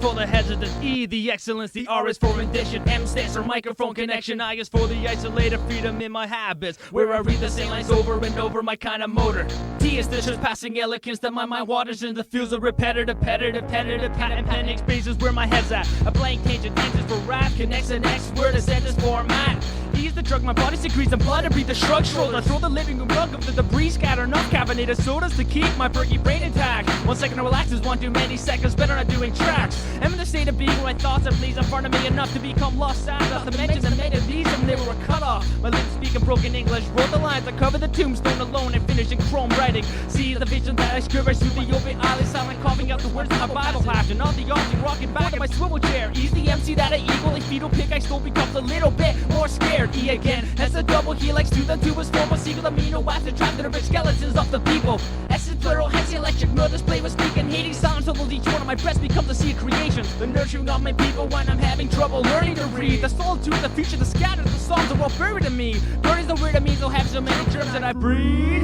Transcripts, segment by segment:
for the hesitant. E, the excellence. The R is for rendition. M stands for microphone connection. I is for the isolated freedom in my habits, where I read the same lines over and over, my kind of motor. T is the trespassing elegance that my mind waters in the fields of repetitive patent penning spaces where my head's at. A blank tangent for rap connects an X word a sentence format. E is the drug my body secretes and blood to breathe the shrug stroll. I throw the living room rug of the debris, scatter enough caffeinated sodas to keep my perky brain intact. 1 second to relax is one too many seconds, better not doing tracks. I'm in the state of being where my thoughts are pleased in front of me enough to become lost sound. Not to mention the made of these and they were cut off. My lips speak in broken English, wrote the lines, I cover the tombstone alone and finish in chrome writing. See the vision that I scribble through the open eyelids, silent coughing out the words of my Bible passion. On the object rocking back in my swivel chair. E's the MC that I equally fetal pick, I still becomes a little bit more scared. E again, that's a double helix to the two is formal sequel amino acid trapped in the rich skeletons of the people. S is plural, hence the electric mill display was speaking, hating sounds until each one of my breaths becomes a sea of creation. The nurturing of my people when I'm having trouble learning to read. The solitude, the future, the scattered, the songs are all buried in me. Burning the weird of me, they'll have so many germs that I breed.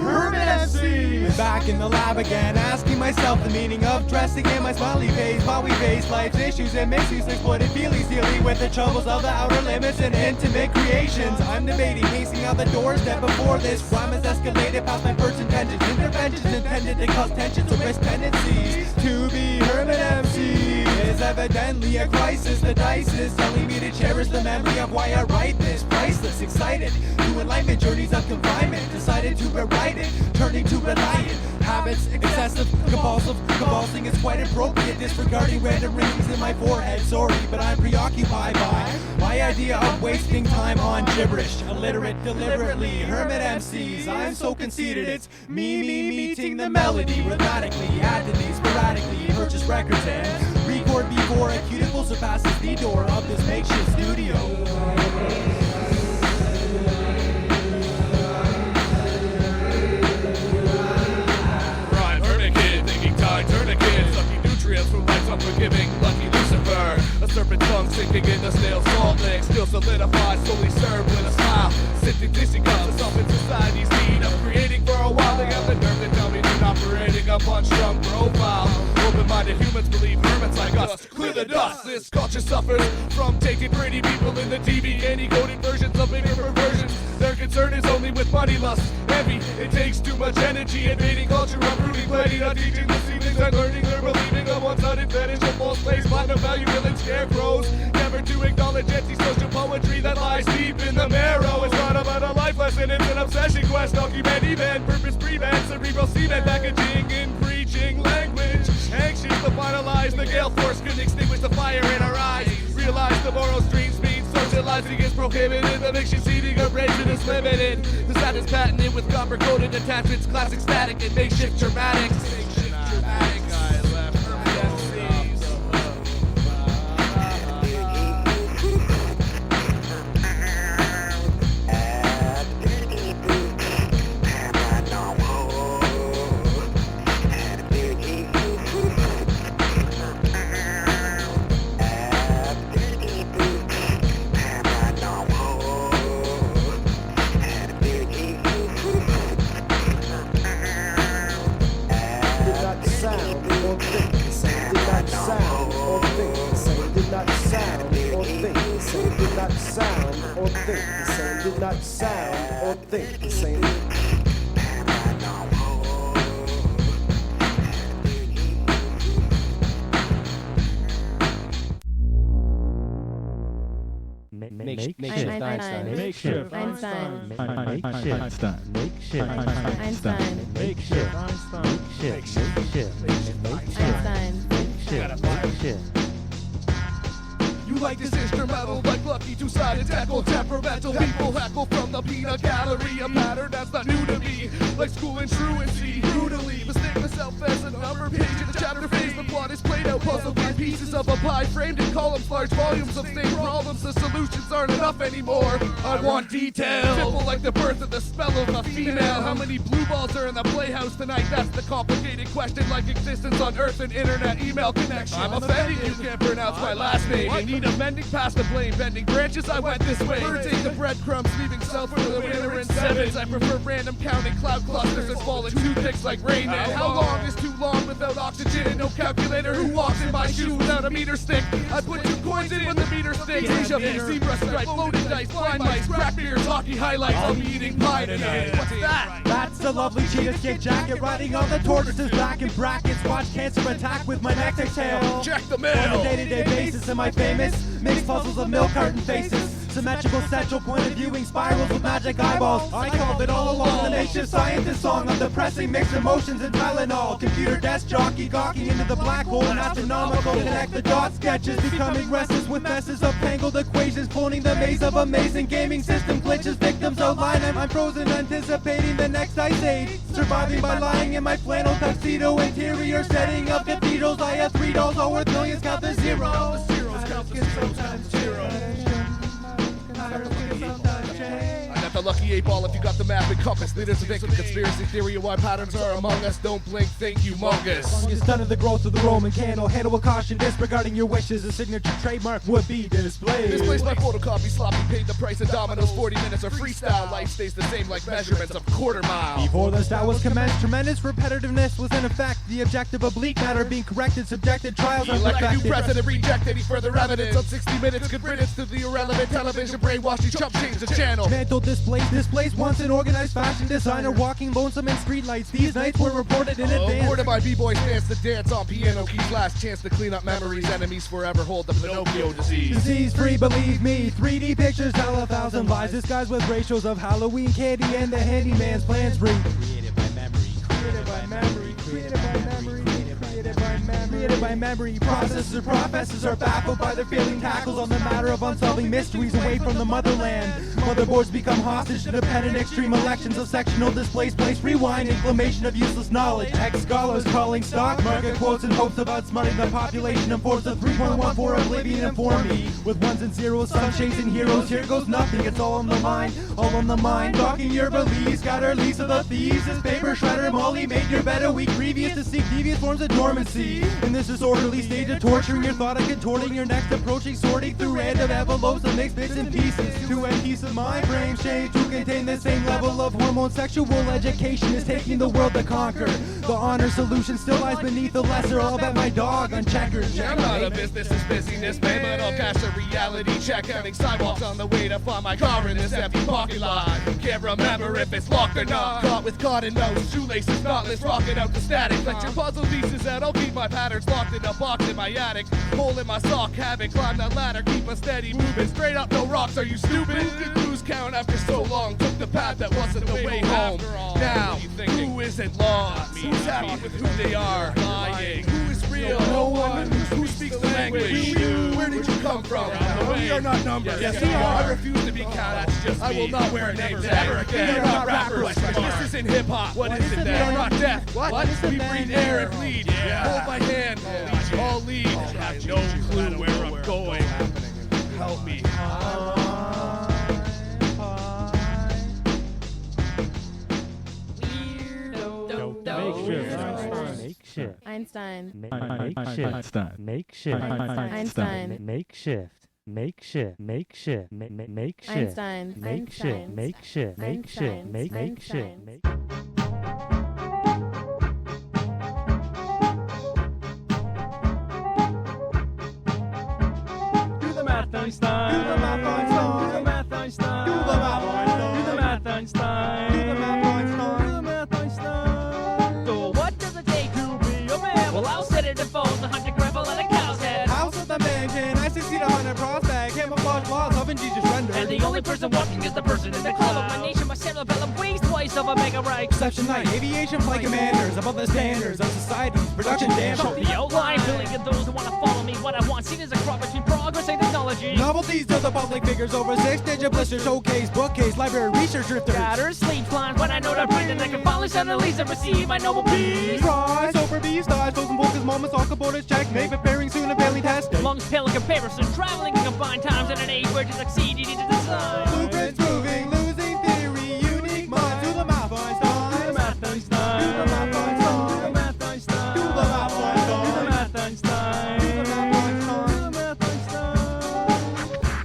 Hermit MCs! Back in the lab again, asking myself the meaning of dressing in my smiley face while we face life's issues and misuse exploited feelings, dealing with the troubles of the outer limits and intimate creations. I'm debating, pacing out the doorstep before this rhyme has escalated past my first intentions. Interventions intended to cause tensions or risk tendencies. To be Hermit MC is evidently a crisis. The dice is telling me to cherish the memory of why I write this. Priceless, excited to enlightenment journeys of confinement. Decided to rewrite it, turning to reliant habits, excessive, compulsive, convulsing is quite appropriate. Disregarding random rings in my forehead. Sorry, but I'm preoccupied by my idea of wasting time on gibberish. Illiterate, deliberately, Hermit MCs. I'm so conceited, it's me meeting the melody rhythmically, add to these sporadically, purchase records and record before a cuticle surpasses the door of this makeshift studio. From life's unforgiving, lucky Lucifer. A serpent tongue sinking in the stale salt lake, still solidified, solely served with a smile. Sifting dizzy cups, the self in society's need of creating for a while. They have the nerve to tell me they're not parading a punch-drunk profile. Open-minded humans believe hermits like us clear the dust. This culture suffers from taking pretty people in the TV, anti-coded versions of bigger perversions. Their concern is only with money lust, envy. It takes too much energy invading culture, uprooting, planning, not teaching the ceilings and learning. They're believing a one-sided fetish of false place, platinum value villain scarecrows. Never to acknowledge anti-social poetry that lies deep in the marrow. It's not about a life lesson, it's an obsession quest. Document event, purpose prevent, cerebral cement, packaging in preaching language. Anxious to finalize, the gale force couldn't extinguish the fire in our eyes. Realize the moral stream speed, socializing is prohibited. The makeshift seating arrangement is limited. The sound is patented with copper-coated attachments, classic static and makeshift dramatics. Makeshift dramatic, I left Hermit MCs. Did not sound or think the same. Makeshift Einsteins. Makeshift Einsteins. Makeshift Einsteins. Makeshift Einsteins. You like this instrumental, like Lucky two-sided tackle, temperamental people heckle from the peanut gallery. A pattern that's not new to me, like school and truancy. Brutally mistake myself as a number page in the chapter phase. The plot is played out, puzzled by pieces of a pie framed in columns, large volumes of same problems. The solutions aren't enough anymore. I want detail. Simple like the birth of the spell of a female. How many blue balls are in the playhouse tonight? That's the complicated question, like existence on Earth and internet email connection. I'm offended you can't pronounce my last name. I need amending past the blame, bending branches, I went this way. Birds ate the breadcrumbs, leaving self for the winner in sevens. I prefer random counting cloud clusters and falling toothpicks like Rain Man. How long is too long without oxygen. No calculator who walks in my shoe without a meter stick. I put 2 coins in when the meter sticks. Asia, zebra stripe, loaded dice, blind mice, craft beers, hockey highlights. I'll be eating pie tonight. What's that? That's a lovely cheetah skin jacket, riding on the tortoise's back in brackets. Watch cancer attack with my neck exhale. Check the On a mail. day-to-day basis, am I famous? Mixed puzzles of milk carton faces. Symmetrical central point of viewing spirals with magic eyeballs. I called it all along the makeshift scientist song of depressing mixed emotions and Tylenol. Computer desk jockey gawking into the black hole and astronomical. Connect the dot sketches, becoming restless with messes of tangled equations. Cloning the maze of amazing gaming system glitches. Victims outline, I'm frozen anticipating the next ice age. Surviving by lying in my flannel tuxedo. Interior setting of cathedrals. I have $3 all worth millions, count the zeros. Sometimes zero. I got the lucky 8-ball if you got the map and compass. Leaders of ink and conspiracy theory of why patterns are among us. Don't blink, think humongous. It's done in the growth of the Roman candle. Handle with caution, disregarding your wishes. A signature trademark would be displayed. Misplaced by photocopy, sloppy, paid the price of dominoes. 40 minutes of freestyle, life stays the same like measurements of quarter mile. Before the style was commenced, tremendous repetitiveness was in effect. The objective oblique matter being corrected, subjected, trials are Elect a new perfected. president, reject any further evidence. On 60 minutes, good riddance to the irrelevant television brainwash. You chump change the channel. Mantle displays once in organized fashion designer walking lonesome in streetlights. These nights were reported in advance. Bored of my b-boys dance to dance on piano keys. Last chance to clean up memories. Enemies forever hold the Pinocchio disease. Disease free, believe me. 3D pictures tell 1,000 lies. Disguised with ratios of Halloween candy and the handyman's plans free. Created by memory. Created by memory. Created by memory. Created by memory. Created by memory. Processors, professors are baffled by their failing tackles on the matter of unsolving mysteries away from the motherland. Motherboards become hostage to dependent extreme elections of sectional displaced place. Rewind, inflammation of useless knowledge. Ex-scholars calling stock market quotes in hopes of outsmarting the population and force of 3.14 oblivion inform me. With ones and zeros, sunshades and heroes, here goes nothing. It's all on the mind, all on the mind. Talking your beliefs, got our lease of the thieves. This paper shredder Moldy made your bed a week previous to seek devious forms of dormancy. In this disorderly stage of torturing your thought and contorting your next approaching, sorting through random envelopes of mixed bits and pieces. To end peace of my frame change to contain the same level of hormone sexual education is taking the world to conquer. The honor solution still lies beneath the lesser. I'll bet my dog on checkers. I'm not a business is busyness, man, but I'll cash a reality check. Counting sidewalks on the way to find my car in this empty parking lot. Can't remember if it's locked or not. Caught with cotton nose, shoelaces knotless, rocking out the static. Let your puzzle pieces out, I'll keep my patterns locked in a box in my attic. Hole in my sock, haven't climbed that ladder, keep a steady moving. Straight up, no rocks, are you stupid? Who could lose count after so long? Took the path that wasn't the way home. Now, who isn't lost? Who's happy with who they are? Lying. Who is real? No one. Who speaks the language? Where did you come from? We are not numbers. Yes, we are. I refuse to be counted. I will not wear a name tag ever again. We are not rappers. This isn't hip hop. What is it then? We are not deaf. What? We breathe air and bleed. Hold my hand. I'll lead. I have no clue where I'm going. Help me. Makeshift Einsteins. Makeshift Einsteins. Makeshift Einsteins. Makeshift. Makeshift. Makeshift. Makeshift. Einsteins. Makeshift. Makeshift. Makeshift. Makeshift. Do the math, Einstein. Do the math, Einstein. Do the math, Einstein. Do the math, Einstein. Do the math, Einstein. Do the math, Einstein. Do the math, Einstein. So what does it take to be a man? Well, I'll set it in phones, 100 gravel and a cow's head. House of the mansion, I succeed on a prospect. Camouflage laws, loving Jesus render. And the only person walking is the person in the club of my nation. My cerebellum weighs twice of a mega right. Exception night, aviation flight commanders, above the standards of society's production Show damper. the outline, filling in those who want to follow me. What I want seen is a crop between progress and technology. Novelties to the public figures over 6-digit blister showcase, bookcase, library, research drifters. Scatters, sleep plans, when I know that breathing, I can finally send the leads and receive my Nobel Peace. Try, sober beast, stars, frozen focus moments, all components checkmate, preparing soon and failing testing. Lungs pale in comparison, traveling in combined times in an age where to succeed you need to design. Blueprints proving, losing theory, unique mind. Do the math, Einstein. Do the math, Einstein. Do the math, Einstein. Do the math, Einstein. Do the math, Einstein. Do the math, Einstein. Do the math, Einstein. Do the math,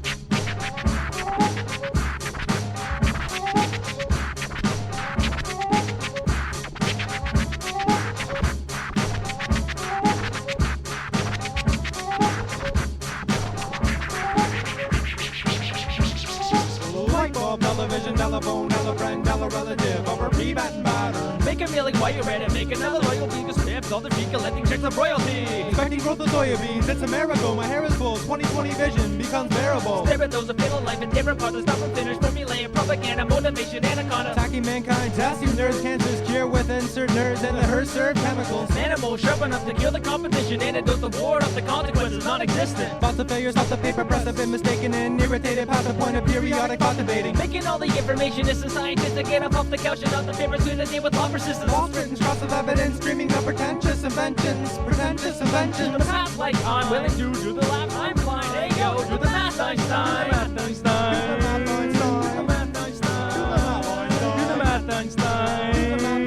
be batting batter. Make a meal while you're at it, make another loyal bean, cause Pip, all the feet collecting checks of royalty. Expecting growth of soybeans, it's a miracle. My hair is full, 20/20 vision becomes bearable. There are those that fatal life in different parts of start from finish, formulating propaganda, motivation, anaconda. Attacking mankind, test you nerds, cancers, cure with insert nerds and the her serve chemicals. Animals sharp enough to kill the competition, antidote the ward of the consequences non-existent. Thoughts of failures off the paper press have been mistaken and irritated past the point of periodic cultivating. Making all the information is a scientist to get up off the couch and out the papers to the day with law persistence. False written scraps of evidence, dreaming of pretentious inventions. Do the math like I'm willing to do the lap, I'm fine. Hey yo, do the math, Einstein. Do the math, Einstein. Do the math, Einstein. Do the math, Einstein. Do the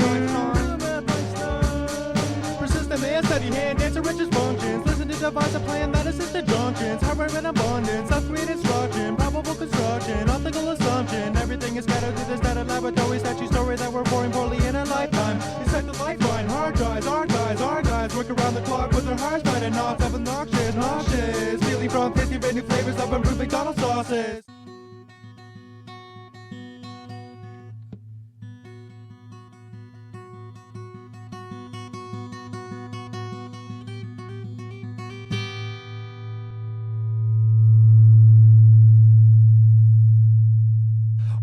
math, Einstein. Persistent may a steady hand, answer riches functions. Listen to devise a plan that assisted junctions. Hardware in abundance, self-created instruction. Probable construction, optical assumption. Everything is scattered through the scattered laboratory. Statue story that we're pouring poorly in a lifetime. Inside the lifeline, hard drives, our guys work around the clock with their hearts trying to knock up noxious. Feeling from tasty brand new flavors of improved McDonald's sauces.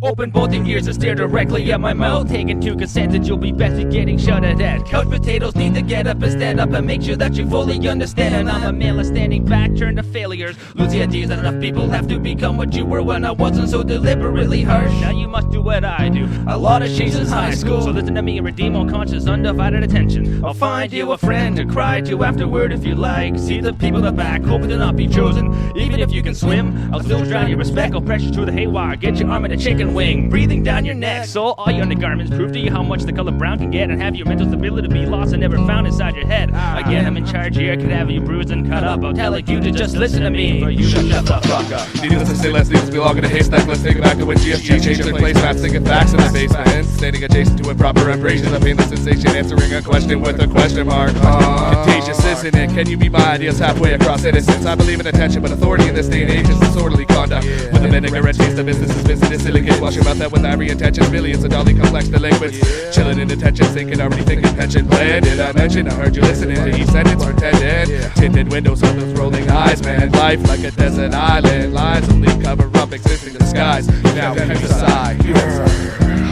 Open both your ears and stare directly at my mouth. Taking to consent that you'll be best at getting shot at. Couch potatoes need to get up and stand up and make sure that you fully understand. And I'm a male standing back, turn to failures. Lose the ideas that enough people have to become what you were when I wasn't so deliberately harsh. Now you must do what I do. A lot of shit since high school. So listen to me and redeem all conscious, undivided attention. I'll find you a friend to cry to afterward if you like. See the people in the back, hoping to not be chosen. Even if you can swim, I'll still drown your respect. I'll pressure through the haywire, get your arm in a chicken wing, breathing down your neck. So all your undergarments prove to you how much the color brown can get, and have your mental stability be lost and never found inside your head. Again, I'm in charge here, I could have you bruised and cut up. I'll tell you to just listen to me, or you to shut the fuck up. Needless to say, let's leave us belong in a haystack. Let's take it back to when GSG changed their place. Maps thinking facts in the basement, standing adjacent to improper embraces of painless sensation, answering a question with a question mark. Contagious, isn't it? Can you be my ideas halfway across innocence? I believe in attention, but authority in this day and age is disorderly conduct. With a vinegar and taste of business is business silicate. Wash your mouth out with ivory intentions, millions of dolly complex delinquents. Chilling in detention, thinking, already thinking pension plan. Did I mention? I heard you listening to each sentence, pretending. Tinted windows on those rolling eyes, man. Life like a desert island, lies only cover up existing disguise. Now can you decide?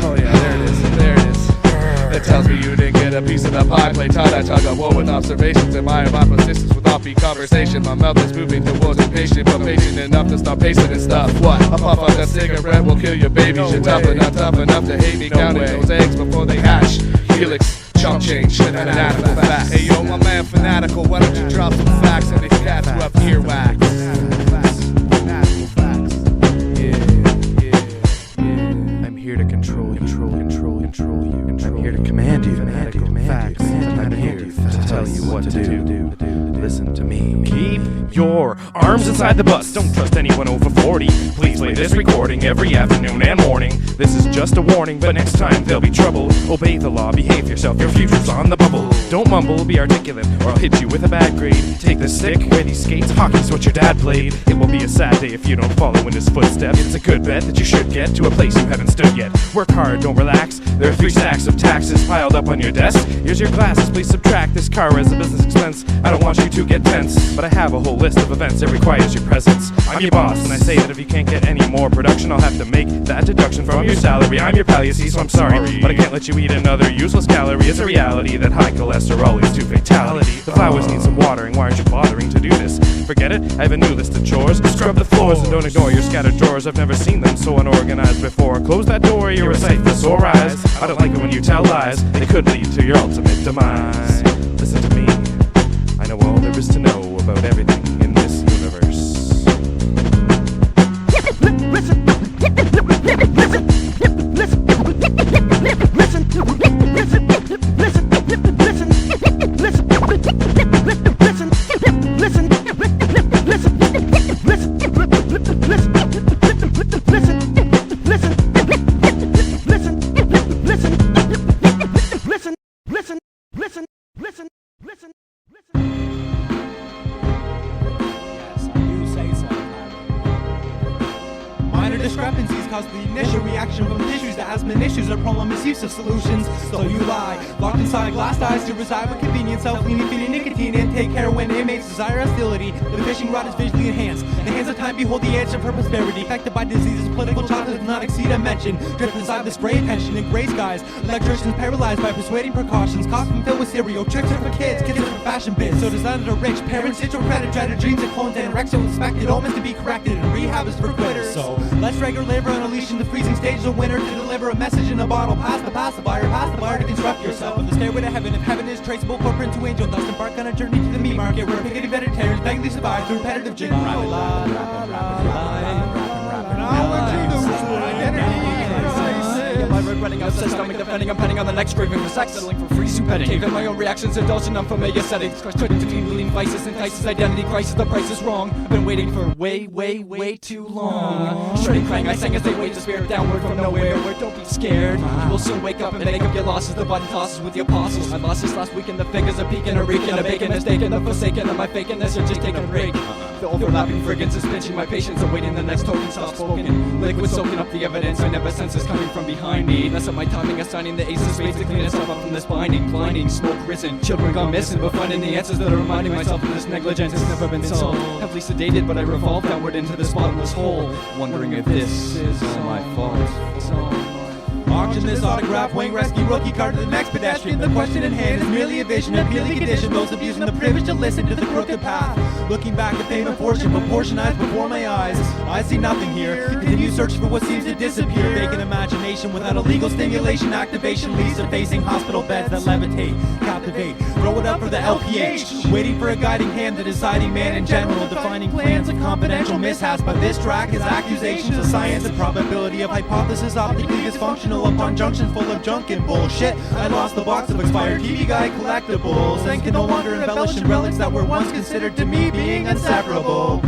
Oh yeah, there it is, there it is. That tells me you didn't get a piece of the pie. Play tie-dye tug of war with observations. Admire my persistence with offbeat conversation. My mouth is moving towards impatient, but patient enough to stop pacing and stuff. What? A puff on that cigarette will kill your babies. You're tough enough to hate me. Counting those eggs before they hatch. Helix, chump change, fanatical facts. Hey yo, my man Fanatical, why don't you drop some facts on these cats who have earwax? I'm here to control you. I'm here to command you. Facts. I'm here to tell you what to do. Listen to me. Keep your arms inside the bus. Don't trust anyone over 40. Please play this recording every afternoon and morning. This is just a warning, but next time there'll be trouble. Obey the law, behave yourself, your future's on the bubble. Don't mumble, be articulate, or I'll hit you with a bad grade. Take the stick, wear these skates, hockey's what your dad played. It will be a sad day if you don't follow in his footsteps. It's a good bet that you should get to a place you haven't stood yet. Work hard, don't relax. There are 3 stacks of taxes piled up on your desk. Here's your glasses, please subtract this car as a business expense. I don't want you to get tense, but I have a whole list of events that requires your presence. I'm your boss, and I say that if you can't get any more production, I'll have to make that deduction from your salary. I'm your pal, you see, so I'm sorry, but I can't let you eat another useless calorie. It's a reality that high cholesterol leads to fatality. The flowers need some watering, why aren't you bothering to do this? Forget it, I have a new list of chores. Scrub the floors and don't ignore your scattered drawers. I've never seen them so unorganized before. Close that door, you're a sight for sore eyes. I don't like it when you tell lies, they could lead to your ultimate demise. Listen to me, I know all there is to know about everything in this universe. Listen, listen. cause the initial reaction from tissues to asthma issues or problem misuse of solutions. So you lie, locked inside glass eyes to reside with convenience, self-cleaning, feeding nicotine, intake heroin, inmates desire hostility. The fishing rod is visually enhanced. The hands of time behold the answer for prosperity. Affected by diseases, political chocolate does not exceed a mention. Drift inside the spray pension in gray skies. Electricians paralyzed by persuading precautions. Costume filled with cereal, tricks are for kids are for fashion bits. So designed to rich parents, digital credit, dreaded dreams of clones, anorexia inspected, omens to be corrected, and rehab is for quitters. So let's regular labor and unleash in the freezing stages of winter to deliver a message in a bottle. Pass the pacifier to construct yourself on the stairway to heaven. If heaven is traceable, footprint to angel dust, embark on a journey to the meat market where pickety vegetarians vaguely survive through repetitive gin. Regretting obsessed, stomach defending, I'm penning on the next craving for sex, settling for free soup petting. Cave in my own reactions, indulge in unfamiliar settings. Crushed between bleeding vices, entices identity crisis, the price is wrong. I've been waiting for way too long. Shredding clang, I sang as they wait to spirit downward from nowhere. Where don't be scared, you will soon wake up and make up your losses. The button tosses with the apostles. I lost this last weekend, the figures are peeking, a reeking, a bacon, a steak, and a forsaken. Am I faking this or just taking a break? The overlapping fragrance is pinching my patience, awaiting the next token soft spoken. Liquid soaking up the evidence, I never sense is coming from behind me. Mess up my timing, assigning the ace of spades to clean itself up from this binding. Blinding, smoke risen, children gone missing, but finding the answers that are reminding myself of this negligence has never been solved. Heavily sedated, but I revolve downward into this bottomless hole, wondering if this is all my fault. It's all my fault. Auction this autograph, Wayne rescue rookie card to the next pedestrian. The question in hand is merely a vision, appealing condition. Those abusing the privilege to listen to the crooked path. Looking back at fame and fortune, proportionized before my eyes. I see nothing here. Continue searching for what seems to disappear. Vacant imagination without illegal stimulation. Activation leads to facing hospital beds that levitate, captivate. Throw it up for the LPH. Waiting for a guiding hand, the deciding man in general. Defining plans of confidential mishaps. But this track is accusations of science and probability of hypothesis optically dysfunctional. Upon junction full of junk and bullshit, I lost the box of expired TV Guide collectibles and can no longer embellish in relics that were once considered to me being inseparable.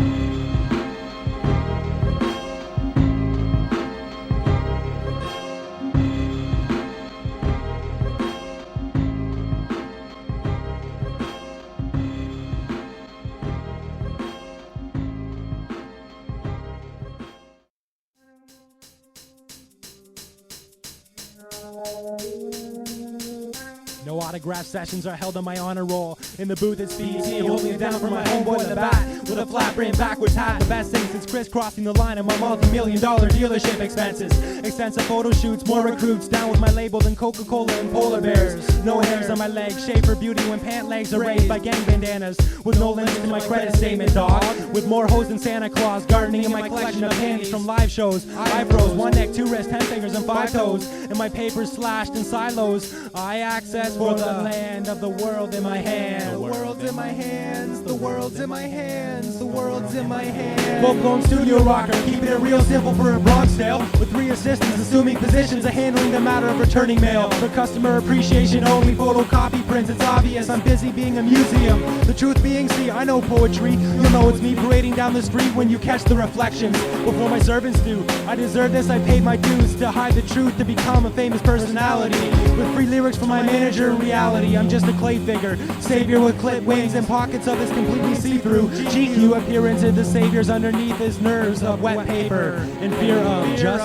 No autograph sessions are held on my honor roll. In the booth it's BT, holding it down for my homeboy Labatt. With a flat brim backwards hat, the best thing since crisscrossing the line of my multi-million-dollar dealership expenses. Extensive photo shoots, more recruits, down with my label than Coca-Cola and polar bears. No hairs on my legs, shave for beauty when pant legs are raised by gang bandanas. With no links to my credit statement, dog. With more hoes than Santa Claus, gardening in my collection of panties from live shows. Eyebrows, one neck, two wrists, 10 fingers and 5 toes. And my papers slashed in silos. I access for the land of the world in my hands. The world's in my hands, the world's in my hands, the world's in my hands. Full-blown studio rocker, keeping it real simple for a Bronx tale. With 3 assistants assuming positions of handling the matter of returning mail. For customer appreciation only, photocopy prints, it's obvious I'm busy being a museum. The truth being, see, I know poetry. You'll know it's me parading down the street when you catch the reflections. Before my servants do, I deserve this, I paid my dues to hide the truth, to become a famous personality. With free lyrics from my manager, reality, I'm just a clay figure. Savior with clip wings and pockets of his completely see-through. GQ appearance of the saviors underneath his nerves of wet paper. In fear of just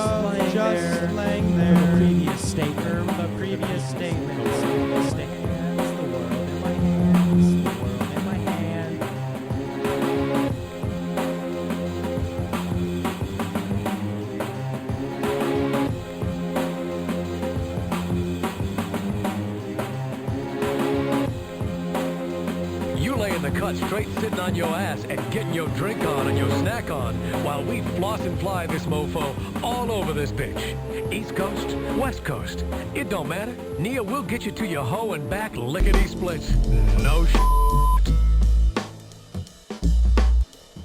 laying there. The previous statement. The previous statement. The world in my hands. The world in my hand. You lay in the cut straight sitting on your ass and getting your drink on and your snack on while we floss and fly this mofo all over this bitch. East Coast, West Coast, it don't matter. Nia will get you to your hoe and back lickety splits. No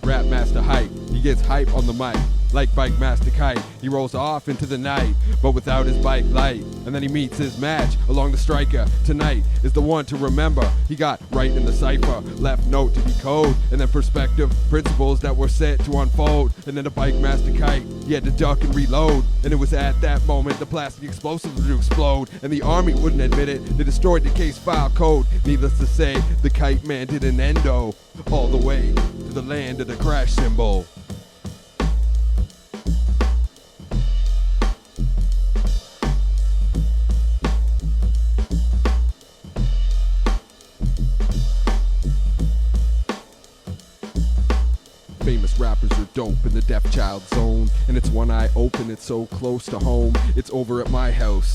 Rap master hype, he gets hype on the mic. Like Bike Master Kite, he rolls off into the night, but without his bike light. And then he meets his match along the striker. Tonight is the one to remember. He got right in the cipher, left note to decode, and then perspective, principles that were set to unfold. And then the Bike Master Kite, he had to duck and reload. And it was at that moment the plastic explosives would explode. And the army wouldn't admit it, they destroyed the case file code. Needless to say, the Kite Man did an endo, all the way to the land of the crash symbol. rappers are dope in the deaf child zone. And it's one eye open, it's so close to home. It's over at my house.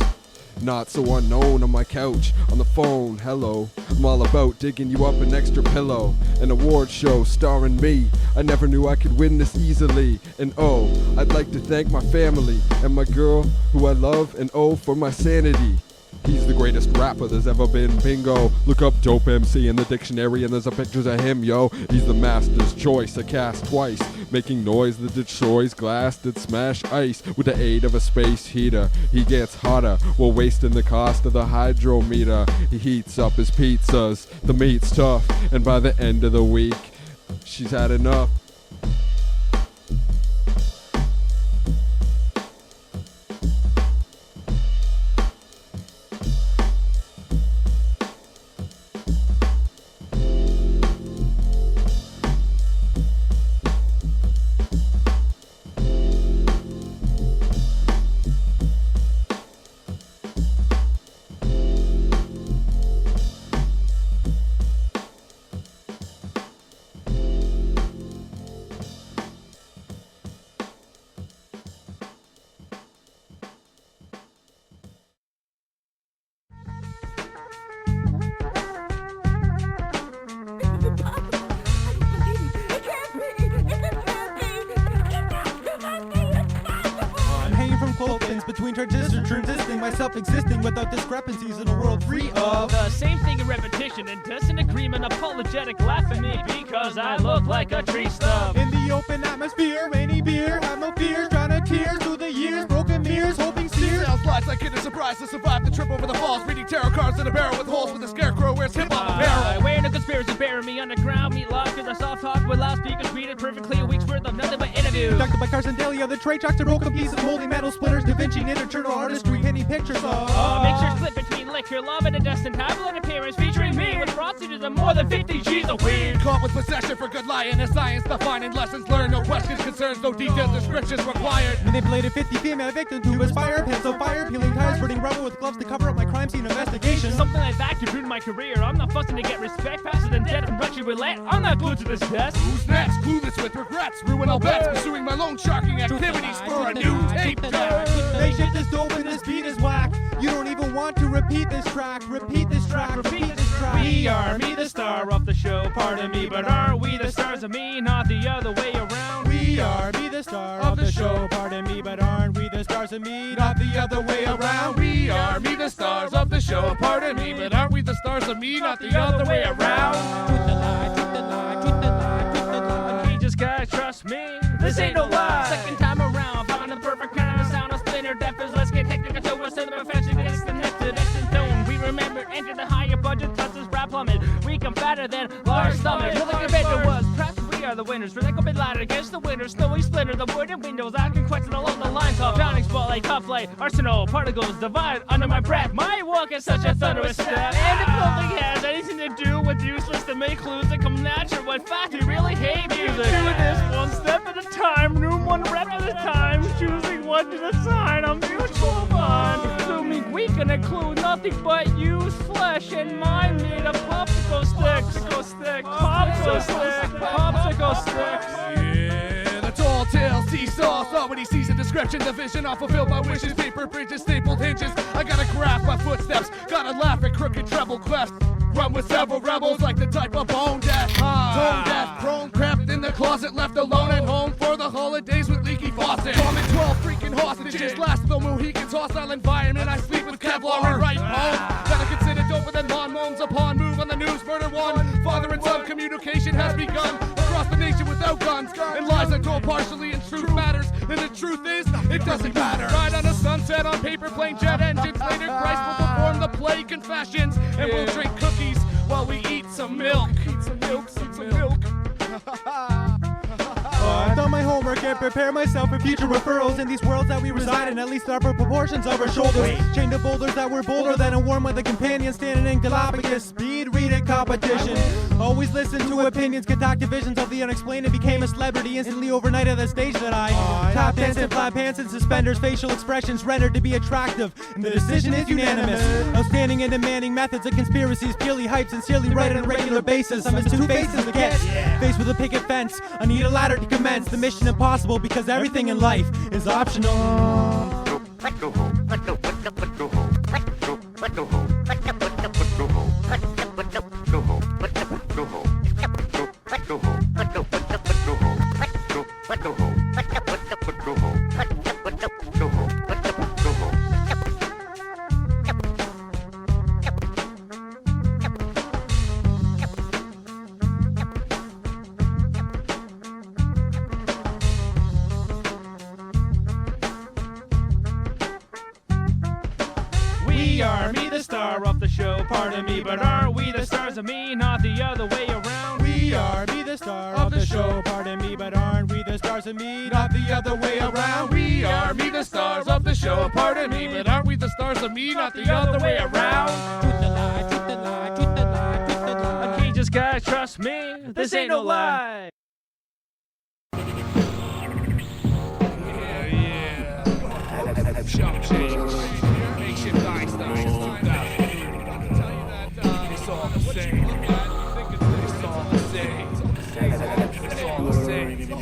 Not so unknown on my couch, on the phone, hello. I'm all about digging you up an extra pillow. An award show starring me. I never knew I could win this easily. And oh, I'd like to thank my family and my girl who I love, and oh, for my sanity. He's the greatest rapper there's ever been, bingo. Look up Dope MC in the dictionary and there's a pictures of him, yo. He's the master's choice, a cast twice. Making noise that destroys glass, that smash ice with the aid of a space heater. He gets hotter while wasting the cost of the hydrometer. He heats up his pizzas, the meat's tough, and by the end of the week, she's had enough. Between transistors, transisting myself existing without discrepancies in a world free of the same thing in repetition and disagreement, apologetic, laugh at me because I look like a tree stump. In the open atmosphere, rainy beer, have no fears, drowning tears through the years, broken mirrors, hoping sears. Sales slides like Kid Surprise to survive the trip over the falls, reading tarot cards in a barrel with holes with a scarecrow wears hip-hop apparel. Wearing a conspiracy, bury me underground, meet love cause I soft talk with loudspeakers, treated perfectly, a week's worth of nothing but interviews. Conducted by Carson Daly, other trade tracks, a broken piece of moldy metal splitters, Da Vinci, internal artistry, penny pictures of make sure split between liquor, love, and a destined tablet appearance featuring me with prostitutes and more than 50 G's of weed. Caught with possession for good lying, a science defining lessons learned, no questions, concerns, no detailed descriptions required. Manipulated 50 female victims to aspire, pencil fire, peeling tires, burning rubber with gloves to cover up my crime scene investigation. Something like that could ruin my career. I'm not fussing to get respect, faster than dead and rushing relate. I'm not glued to this desk. Who's next? Clueless with regrets, ruin all bets, pursuing my lone sharking activities for a new tape track. Makeshift is dope and this beat is whack. You don't even want to repeat this track. Repeat this track. Repeat this track. We are me, the star of the show. Pardon me, but aren't we the stars of me, not the other way around? We are me, the star of the show. Pardon me, but aren't we the stars of me, not the other way around? We are me, the stars of the show. Pardon me, but aren't we the stars of me, not the other way around? Truth the lie, truth the lie, truth the lie, truth the lie. Okay, just guys, trust me. This ain't no lie. Second time around, found the perfect kind of sound of splinter deafers. Let's get technical to us in the profession. It's the next to next zone. We remember, enter the higher budget, plus this rap plummet. We come fatter than large stomach. Really compared to us, perhaps we are the winners. For like a bit louder against the winners. Snowy splinter, the wooden windows. Asking questions along the lines of Phonix, spotlight, tough light, arsenal, particles divide under my breath. My walk is such a thunderous step. And if nothing has anything to do with useless to make clues that come natural, what fact we really hate music. Doing this one step at a time, room one rep at a time, choosing one to decide on mutual bond. Assuming we can include nothing but use flesh and mind made of popsicle sticks. Popsicle sticks. Yeah, the tall tale seesaw. Saw when he sees a description, the vision all fulfilled my wishes. Paper bridges, stapled hinges. I gotta grasp my footsteps. Gotta laugh at crooked treble quest. Run with several rebels like the type of bone death. Tone death, prone, crept in the closet, left alone at home for the holidays with leaky faucet. Bombing 12 freaking hostages, last of the Mohicans, hostile environment. I sleep with Kevlar and write poems that I consider doper than lawn moans upon move on the news. Murder one, father and son communication has begun across the nation without guns. And lies are told partially and truth matters. And the truth is, it doesn't matter. Ride on a sunset on paper plane jet engines. Later Christ will perform the play confessions. And we'll drink cookies while we eat some milk. Eat some milk, eat some milk. I've done my homework and prepare myself for future referrals in these worlds that we reside in, at least the upper proportions of our shoulders. Chained to boulders that were bolder than a worm with a companion standing in Galapagos speed. undefeated competition. Always listen to opinions, concoct visions of the unexplained, and became a celebrity instantly overnight at the stage that I tap dance in flat pants and suspenders, facial expressions rendered to be attractive, and the decision is unanimous. Outstanding and demanding methods of conspiracies, purely hype, sincerely right on a regular basis. I'm as two faces that gets faced with a picket fence. I need a ladder to commence the mission impossible, because everything in life is optional. We are me, the star of the show, pardon me, but aren't we the stars of me, not the other way around? We are me, the star of the show, pardon me, but aren't we the stars of me, not the other way around? We are me, the stars of the show. Pardon me, but aren't we the stars of me, not the other way around? Truth the lie, truth the lie, truth the lie, truth the lie. Okay, just guys, trust me, this ain't no lie. Jump change. Makeshift Einsteins. 2000. I can tell you that it's all the same. It's all the same. It's all the same.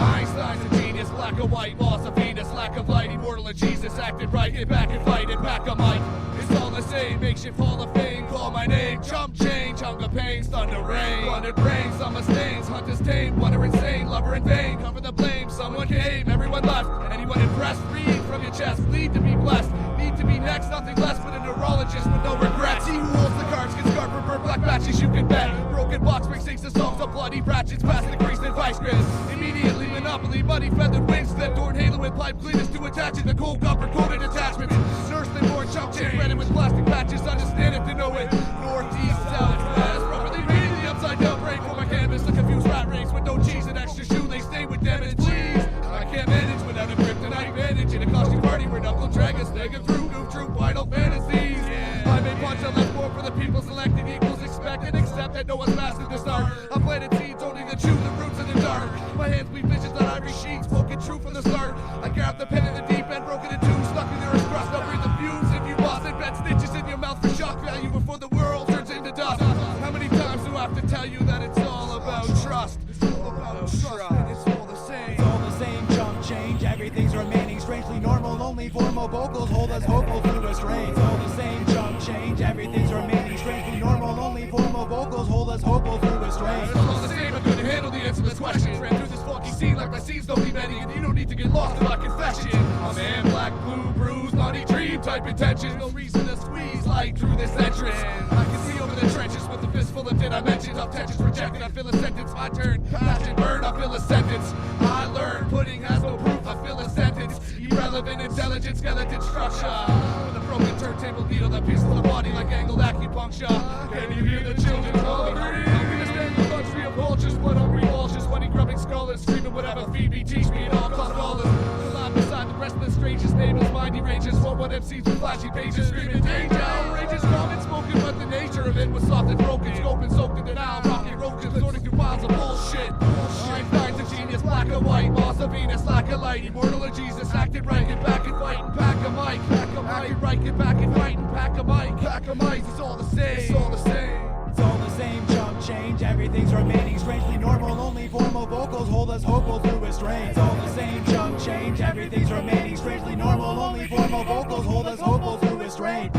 Einstein's a genius, black and white, loss of Venus, lack of light, immortal and Jesus, acted right, get back and fight and back a mic. It's all the same, makeshift hall of fame, call my name, jump change, hunger pains, thunder rain, flooded brains, summer stains, hunters tamed, wonder insane, lover in vain, cover the blame, someone came, everyone left, anyone impressed, read from your chest, lead to be blessed, need to be next, nothing less but a neurologist with no regrets. He who holds the cards gets scarred for burnt black matches, you can bet. Broken box brings sings the songs of bloody ratchets, past the crease and vice grips. Immediately monopoly, muddy feathered wings, stepped toward halo with pipe cleaners to attach it, the cold copper coated attachments. Nursed and born chump chain, threaded with plastic patches, understand it to know it. Northeast, southwest, properly reading the upside down break for my canvas, the confused rat race with no cheese and extra shoelace, stay with damage, please. I can't manage without a kryptonite vantage in a costume party where knuckle dragons snagger through new true final fantasies. I may punch a left more for the people selected equals expected, except that no one's mastered the start. I planted seeds only to chew the roots in the dark. My hands weave visions on ivory sheets, spoken true from the start. I grabbed the pen in the deep end, broken in two, stuck in the earth crust, now breathe the fumes. If you lost it, bet stitches in your mouth for shock value before the world turns into dust. How many times do I have to tell you that it's all about trust? It's all about trust, and it's all the same. It's all the same, chump change, everything's remaining strangely normal, only formal vocals hold us hopeful through restraint. It's all the same, chump change, everything's remaining strangely normal, only formal vocals hold us hopeful through restraint. It's all the same, I couldn't handle the answer to this question. Ran through this funky scene like my scenes don't be many, and you don't need to get lost in my confession. I'm man, black, blue, bruised, naughty dream type intentions. No reason to squeeze light through this entrance. I can see over the trenches with a fistful of dimensions. Of tensions rejected, I feel a sentence. My turn, passion burn, I feel a sentence. I learn, pudding has no proof, I feel a sentence. Irrelevant, intelligent, skeleton structure. With a broken turntable needle that pierces the body like angled acupuncture. Can you hear the children calling? Understand the luxury of vultures, blood hungry vultures, sweaty grubbing scholars, screaming whatever feed me, teach me, it all cost dollars. The line beside the restless strangers, neighbors, mindy ranges, what MCs with flashy pages, screaming danger, outrageous, common spoken, but the nature of it was soft and broken, scoping, soaked in denial, rocky roaches, sorting through piles of bullshit. Einstein's a genius, black and white, loss of Venus, lack of light, immortal of Jesus, acted right, get back and fight and pack a mic, acted right, get back and fight and pack a mic, it's all the same, it's all the same. It's all the same, chump change, everything's remaining strangely normal, only formal vocals hold us hopeful through restraint. It's all the same, chump change, everything's remaining strangely normal, only formal vocals hold us hopeful through restraint.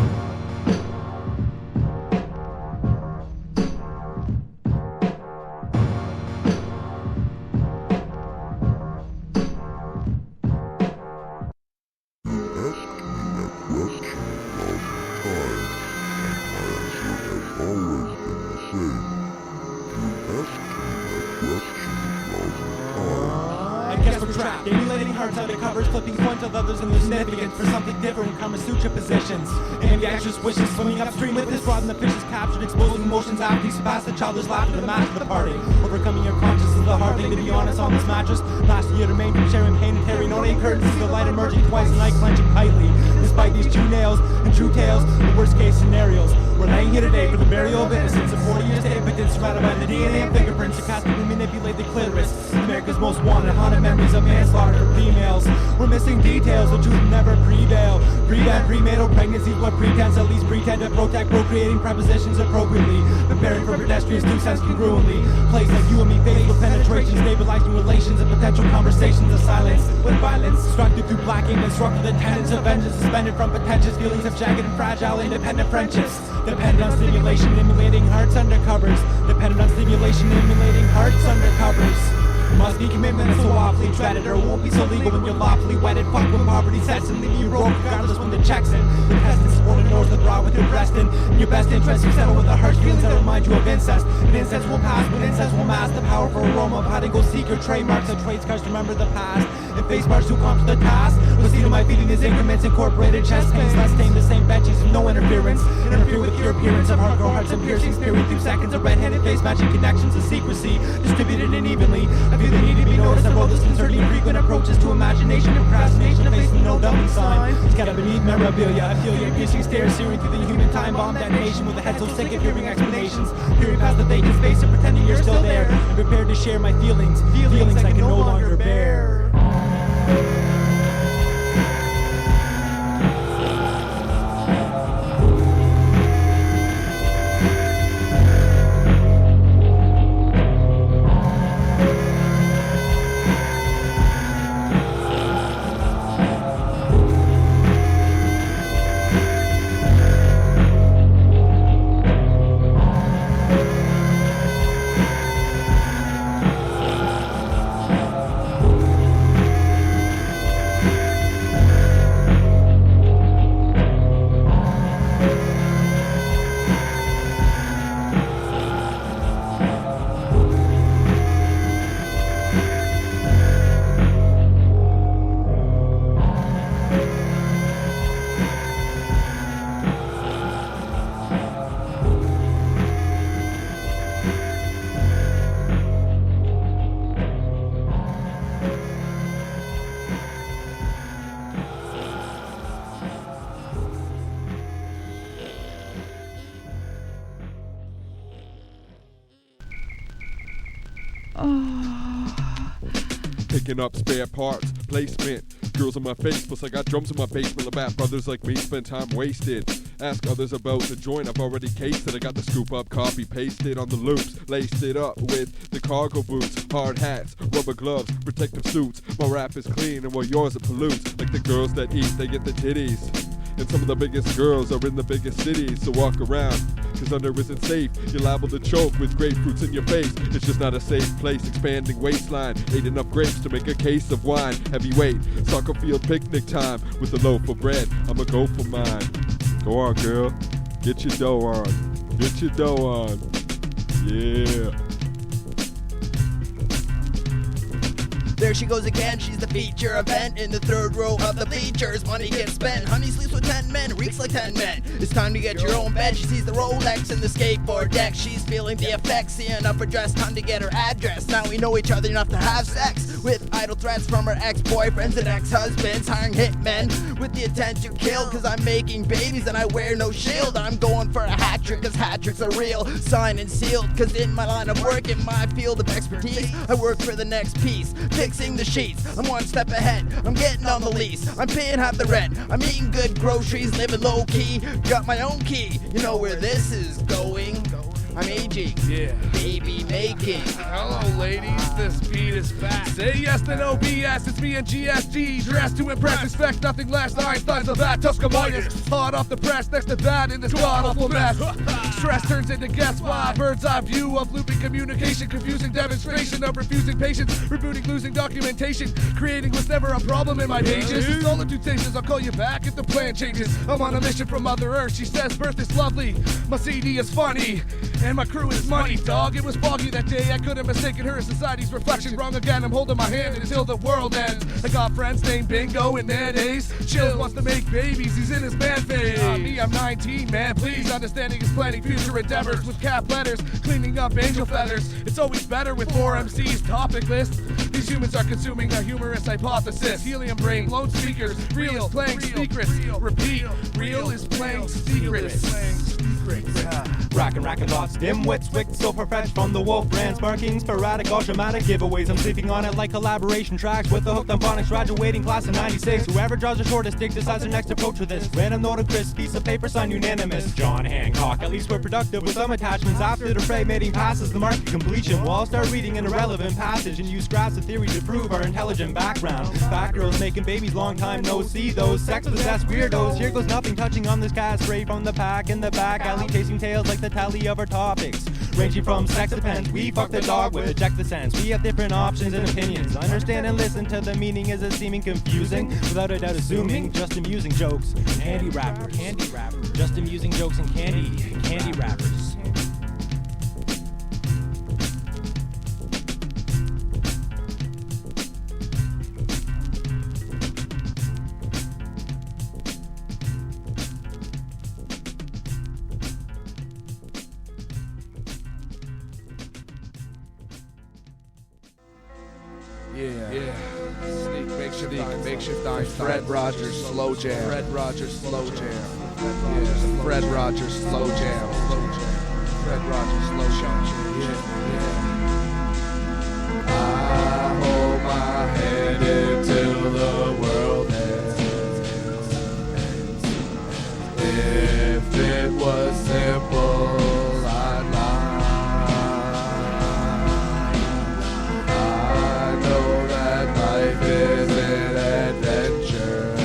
track. Emulating hearts under covers, flipping points of others and their significance for something different. Kama Sutra positions. Ambidextrous wishes swimming upstream with this rod and the fish is captured, exposing emotions after you surpass the childish laughter, the match of the party. Overcoming your conscience is the hard thing, to be honest, on this mattress. Last year to remain from sharing pain and tearing on eight curtains, see the light emerging twice and night clenching tightly. Despite these true nails and true tales, the worst case scenarios. We're laying here today for the burial of innocence of 40 years to impotence, surrounded by the DNA and fingerprints to sarcastically manipulate the clitoris. America's most wanted, haunted memories of manslaughter for females. We're missing details, the truth will never prevail. Prevent prenatal pregnancies, what pretense at least pretend to protect procreating prepositions appropriately. Preparing for pedestrians, do sense congruently. Place like you and me, faced with penetration, stabilizing relations and potential conversations of silence. With violence, destructive through black ink, instructed the tenets of vengeance, suspended from pretentious feelings of jagged and fragile, independent friendships. Dependent on stimulation, emulating hearts under covers. Dependent on stimulation, emulating hearts under covers. Must be commitment so awfully dreaded, or it won't be so legal when you're lawfully wedded. Fuck when poverty sets and leave you broke, regardless when the check's in. The test and support ignores the throb with your breast in your best interest. You settle with the harsh feelings that remind you of incest. And incest will pass, but incest will mask the powerful aroma of how to go seek your trademarks and trade scars to remember the past. And face marks who come to the task. What's seen in my feeding is increments, incorporated chest pains. Less tame the same benches with no interference. Interfere with your appearance of hardcore hearts and piercings. Period through seconds of red-handed face matching connections of secrecy. Distributed unevenly. I feel the need to be noticed. I wrote this concerning frequent approaches to imagination and procrastination of facing no dumping sign. Scattered beneath memorabilia. I feel your piercing stare searing through the human time bomb detonation with a head so sick of hearing explanations. Peering past the vacant space and pretending you're still there. And prepared to share my feelings. Feelings I can no longer bear. Picking up spare parts, placement. Girls on my face, plus I got drums in my basement. Labatt brothers like me spend time wasted. Ask others about the joint, I've already cased it. I got the scoop up, copy, pasted on the loops. Laced it up with the cargo boots. Hard hats, rubber gloves, protective suits. My rap is clean and while yours it pollutes. Like the girls that eat, they get the titties. And some of the biggest girls are in the biggest cities. So walk around, cause under isn't safe. You're liable to choke with grapefruits in your face. It's just not a safe place, expanding waistline. Ate enough grapes to make a case of wine. Heavyweight, soccer field picnic time. With a loaf of bread, I'ma go for mine. Go on, girl, get your dough on. Get your dough on, yeah. There she goes again, she's the feature event in the third row of the bleachers. Money gets spent, honey sleeps with 10 men, reeks like 10 men. It's time to get your own bed. She sees the Rolex and the skateboard deck. She's feeling the effects, seeing up her dress, time to get her address. Now we know each other enough to have sex. With idle threats from her ex-boyfriends and ex-husbands, hiring hitmen with the intent to kill. Cause I'm making babies and I wear no shield. I'm going for a hat trick, cause hat tricks are real. Signed and sealed, cause in my line of work, in my field of expertise, I work for the next piece. Fixing the sheets, I'm one step ahead, I'm getting on the lease, I'm paying half the rent, I'm eating good groceries, living low key, got my own key, you know where this is going. I'm aging, yeah, baby making. Hello ladies, this beat is back. Say yes to no BS, it's me and GSG. Dressed to impress, expect nothing less. Einstein's of that, Tuscaloosa. Hot off the press, next to that in this god-awful mess. Stress turns into guess why. Bird's eye view of looping communication. Confusing demonstration of refusing patience. Rebooting, losing documentation. Creating was never a problem in my pages. It's solitude stations, I'll call you back if the plan changes. I'm on a mission from Mother Earth, she says birth is lovely. My CD is funny. and my crew is money, dog. It was foggy that day, I could have mistaken her as society's reflection. Wrong again, I'm holding my hand until the world ends. I got friends named Bingo and Mad Ace. Chills wants to make babies, he's in his man phase. Me, I'm 19, man, please. Understanding is planning future endeavors with cap letters, cleaning up angel feathers. It's always better with 4 MCs topic list. These humans are consuming a humorous hypothesis. Helium brain, blown speakers, real is playing secrets. Repeat, real is playing secrets. Racking lots, dimwits, wicked, so far-fetched from the wolf brand, sparking sporadic, all dramatic giveaways. I'm sleeping on it like collaboration tracks with the hooked on Phonix, graduating class of 96. Whoever draws the shortest stick decides their next approach to this. Random note of crisp, piece of paper, sign unanimous. John Hancock, at least we're productive with some attachments. After the freight mating passes the mark of completion, we'll all start reading an irrelevant passage and use graphs of theory to prove our intelligent background. Fat girls making babies, long time no see those sex-possessed weirdos. Here goes nothing touching on this cat, straight from the pack in the back alley, chasing tails like the tally of our topics, ranging from sex depends. We fuck the dog with eject the sense. We have different options and opinions. Understand and listen to the meaning. Is it seeming confusing? Without a doubt assuming just amusing jokes. Candy rappers, just amusing jokes and candy rappers. Yeah. Sneak, makeshift Einsteins. Fred Rogers, slow jam. Fred Rogers, slow jam. Yeah. Fred Rogers, slow jam. Fred Rogers, slow jam. I hold my head until the world ends. If it was simple, I'd lie. Life is an adventure.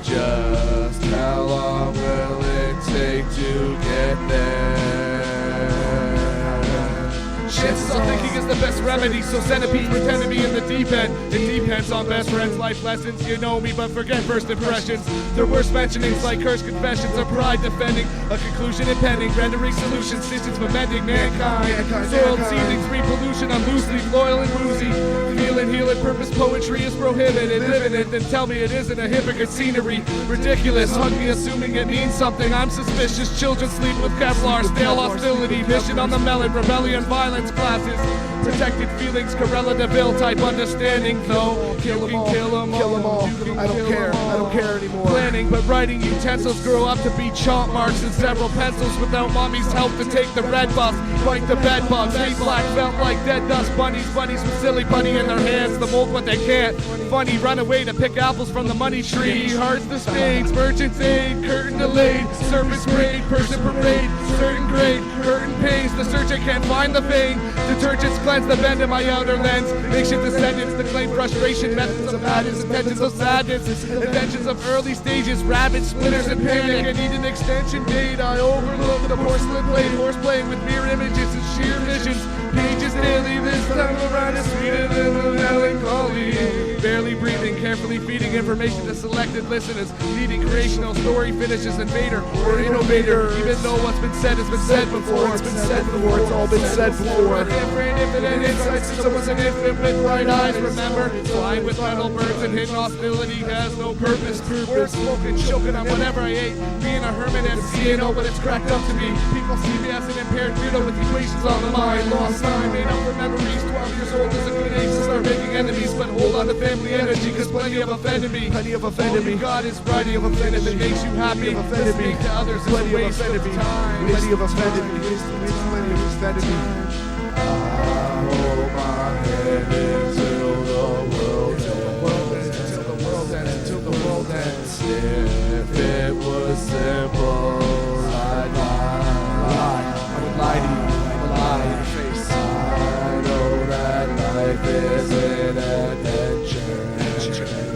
Just how long will it take to get there? Chances of thinking is the best remedy, so centipedes pretend to be in the deep end. It depends on best friends, life lessons. You know me, but forget first impressions. Their worst mentionings like cursed confessions of pride defending a conclusion impending, rendering solutions, stitches for mending mankind. Soiled seedings, repollution, I'm loosely loyal and woozy. Healing, purpose, poetry is prohibited. Living it, then tell me it isn't a hypocrite scenery. Ridiculous, hungry, assuming it means something. I'm suspicious, children sleep with Kevlar, stale hostility, mission on the melon, rebellion, violence classes. Protected feelings, Corella DeVille type understanding, though. Kill them all. I don't care anymore. Planning, but writing utensils grow up to be chalk marks and several pencils without mommy's help to take the red bus. Fight the bed bugs, hate black felt like dead dust. Bunnies with silly bunny in their hands, the mold what they can't. Funny, run away to pick apples from the money tree. Hearts the spades, merchant's aid, curtain delayed. Serpent's braid, person parade, certain grade. Curtain pays, the search I can't find the vein. Detergents cleanse the bend in my outer lens. Makeshift descendants to claim frustration. Methods of madness, intentions of sadness. Inventions of early stages, rabid splitters and panic. I need an extension date. I overlook the porcelain blade. Horse playing with mirror images and sheer visions. Pages daily, this time around is sweeter than a melancholy. Barely breathing, carefully feeding information to selected listeners. Needing creational story finishes invader or innovator. Even though what's been said has been said before. It's been said before, it's all been said before. Different infinite insights since I was an infant with bright eyes. Remember, flying with metal birds and hidden hostility has no purpose. Words spoken, choking on whatever I ate. Being a hermit MC ain't all what it's cracked up to be. People see me as an impaired weirdo with equations on the mind. Lost time, made up for memories. 12 years old is a good age to start making enemies. But hold on to family energy, cause plenty have offended me. All you got is writing of offended. If it makes you happy, listening to others is a waste of time. Plenty have offended me. Plenty have offended me. I hold my head until the world ends. Until the world ends. Until the world ends. If it was simple, I'd lie. I would lie to you. I would lie in your face. I know that life is an adventure.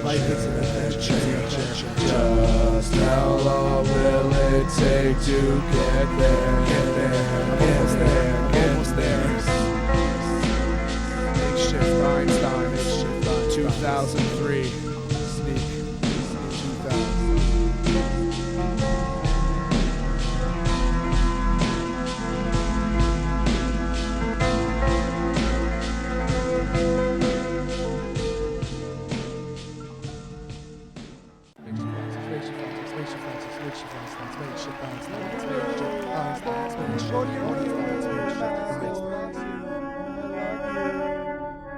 Life is an adventure. Just how long will it take to get there? Get there. Almost there. Almost there. Makeshift Einsteins. 2003. Sneak. 2000.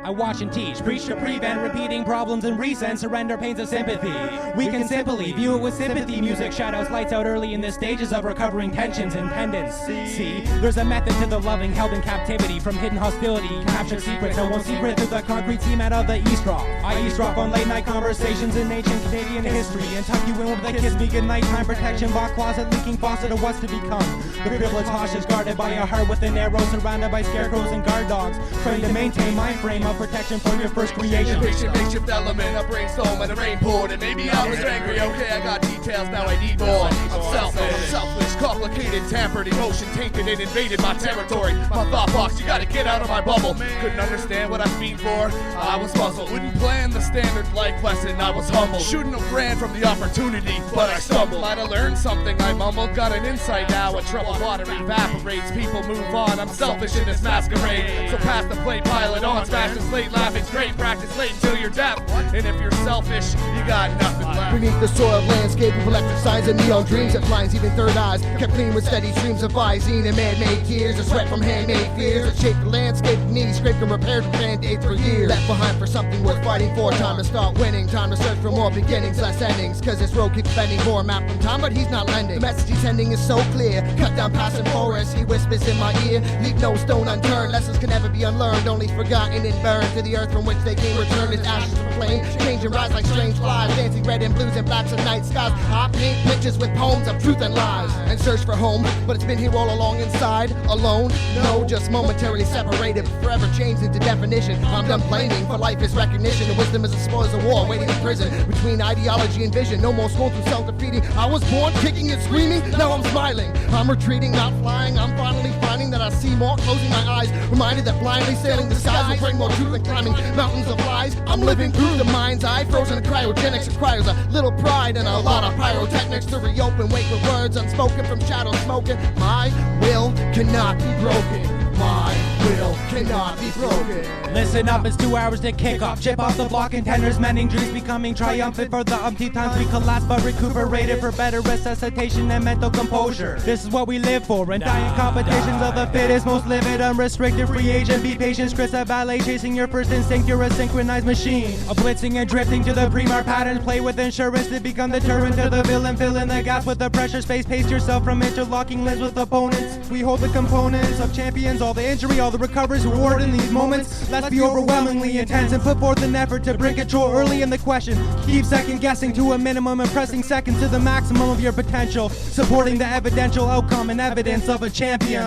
I watch and teach, preach to prevent repeating problems and resent, surrender pains of sympathy. We can simply view it with sympathy. Music shadows lights out early in the stages of recovering tensions and tendencies. See, there's a method to the loving held in captivity from hidden hostility. Captured secrets, no one secret through the concrete cement of the eavesdrop. I eavesdrop on late night conversations in ancient Canadian history and tuck you in with a kiss me good nighttime protection box closet leaking faucet of what's to become. The privileged Hosh is guarded by a heart with an arrow surrounded by scarecrows and guard dogs, trained to maintain mind frame of protection for your first creation. Makeshift element, a brainstorm and a rain poured, and maybe I was angry. Okay, I got details, now I need more. I'm selfish, complicated, tampered, emotion tainted, and invaded my territory. My thought box, you gotta get out of my bubble. Couldn't understand what I feed for, I was puzzled. Wouldn't plan the standard life lesson, I was humbled. Shouldn't have ran from the opportunity, but I stumbled. Might have learned something, I mumbled. Got an insight now, a troubled water evaporates. People move on, I'm selfish in this masquerade. So pass the plate, pile it on, smash the slate, laughing's great. Practice late until you're deaf, and if you're selfish, you got nothing left. Beneath the soiled landscape of electric signs and neon dreams that blinds even third eyes, kept clean with steady streams of Visine and man-made tears, a sweat from handmade fears that shaped the landscape of needs, scraped and repaired from band-aids for years. Left behind for something worth fighting for, time to start winning, time to search for more beginnings, less endings, cause this road keeps bending for a map from time, but he's not lending. The message he's sending is so clear, cut down passing forests, he whispers in my ear, leave no stone unturned, lessons can never be unlearned, only forgotten and burned to the earth from which they came, returned as ashes to flame, change and rise like strange flies, dancing red and blues and blacks of night skies. I paint pictures with poems of truth and lies, and search for home, but it's been here all along inside, alone, no, just momentarily separated, forever changed into definition. I'm done blaming, for life is recognition, and wisdom is the spoils of war, waiting in prison, between ideology and vision, no more scorn through self-defeating. I was born kicking and screaming, now I'm smiling, I'm retreating, not flying, I'm finally finding that I see more, closing my eyes, reminded that blindly sailing the skies will bring more truth than climbing mountains of lies. I'm living through the mind's eye, frozen in cryogenics requires a little pride and a lot of pyrotechnics to reopen, wake with words unspoken from shadows smoking. My will cannot be broken. My will cannot be broken. Listen up, it's 2 hours to kick off. Chip off the block, contenders, mending dreams, becoming triumphant for the umpteenth times we collapse, but recuperated for better resuscitation and mental composure. This is what we live for, and dying competitions of the fittest, most livid, unrestricted, free agent. Be patient, Chris a ballet, chasing your first instinct. You're a synchronized machine, a blitzing and drifting to the premier patterns. Play with insurance to become the Tyrant to the villain. Fill in the gaps with the pressure space. Pace yourself from interlocking limbs with opponents. We hold the components of champions, all the injury, all the recoveries, reward in these moments. Let's be overwhelmingly intense and put forth an effort to bring control early in the question. Keep second guessing to a minimum and pressing seconds to the maximum of your potential. Supporting the evidential outcome and evidence of a champion.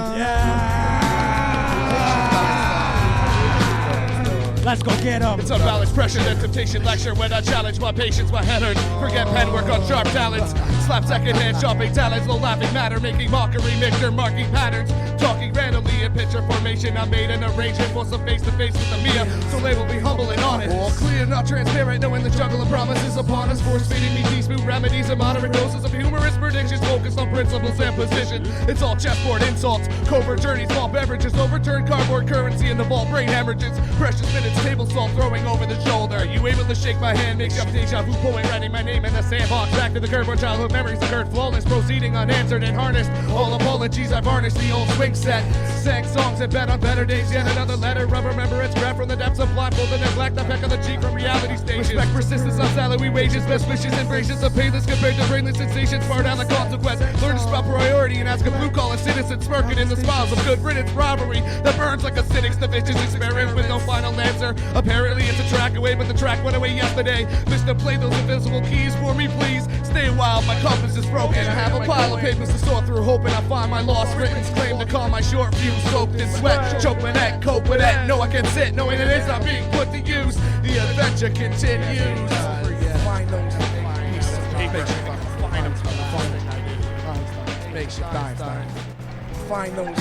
Let's go get 'em. It's unbalanced pressure, then temptation lecture when I challenge my patience, my head hurt. Forget pen work on sharp talents. Slap second hand shopping talents, low laughing matter, making mockery, mixture, marking patterns. Talking randomly in picture formation, I made an arrangement for some face to face with the Mia. So label me humble and honest. All clear, not transparent, knowing the jungle of promises upon us. Force feeding me teaspoon remedies and moderate doses of humorous predictions, focused on principles and position. It's all chessboard insults, covert journeys, small beverages, overturned cardboard currency in the vault, brain hemorrhages, precious minutes, table salt throwing over the shoulder. You able to shake my hand, make up deja vu, poet writing my name in the sandbox. Back to the curve where childhood memories occurred, flawless, proceeding unanswered and harnessed. All apologies, I varnished the old swing set. Sang songs and bet on better days, yet another letter of remembrance grabbed from the depths of blindfold and neglect. The peck of the cheek from reality stations. Respect persistence on salary wages, best wishes and gracious of painless compared to brainless sensations, far down the consequence. Learn to spell priority and ask a blue collar citizen, smirking in the smiles of good riddance robbery that burns like a cynic's the vicious experiment with no final answer. Apparently it's a track away, but the track went away yesterday. Mister, play those invisible keys for me, please. Stay wild, my compass is broken. I have a pile of papers to sort through, hoping I find my lost writtens. Claim to calm my short fuse, soaked in sweat. Choke my neck, cope with that. No, I can sit, knowing it is not being put to use. The adventure continues. Find those pieces of paper. Find them. Makeshift Einsteins. Find those